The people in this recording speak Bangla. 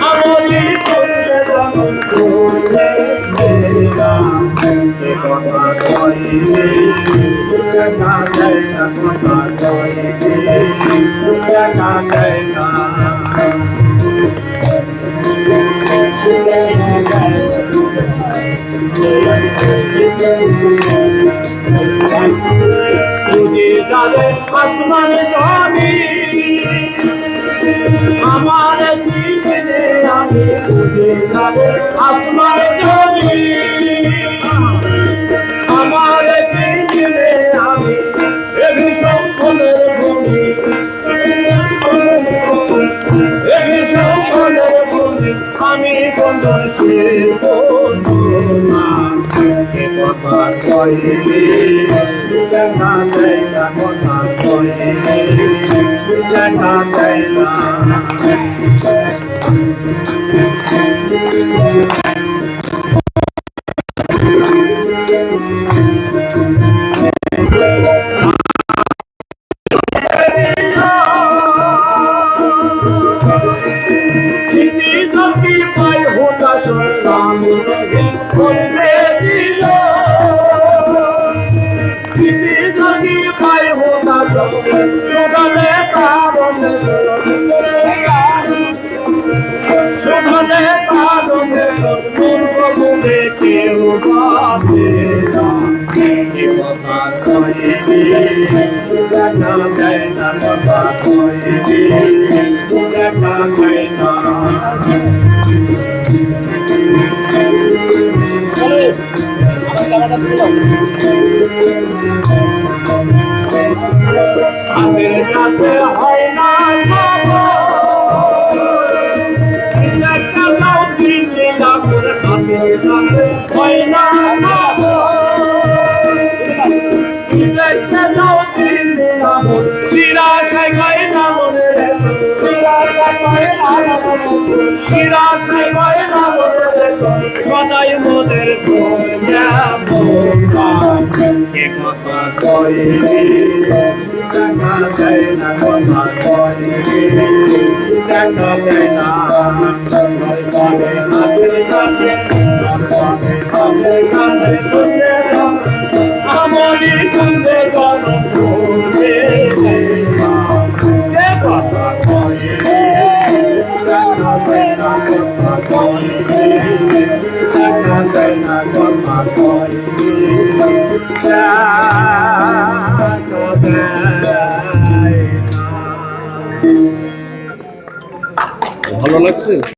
আমলি করলে জনম করলে কথা কইলে না দেয় না কথা কইলে না দেয় না তুঝে যাবে আসমানে জমি আমার জীবনে আমি তুঝে যাবে আসমানে জমি আমার জীবনে আমি এগি সম্পদের ভূমি এগি সম্পদের ভূমি আমি বন্ধন সে না কথা কইলে না দেয় না কথা কইলে না দেয় না পাই হোতা সন্তান করবে দিল যদি পাই হোতা শোধালে কারণে শোধালে কারণে দুর্গমে কেউ পাবে না কথা কইলে না দেয় না কথা কইলে না দেয় না আমাদের কাছে হয় না হয় না শিরাশায় গায়ে না মনে শিরাশায় গায়ে না মনে সদাই মোদের কথা কইলে দেখা যায় না কথা কইলে দেখা যায় না আমলি কুন্দে জনম করবে কথা কইলে দেখা যায় না কথা কইলে দেখা যায় না কথা কইলে ভালো লাগছে।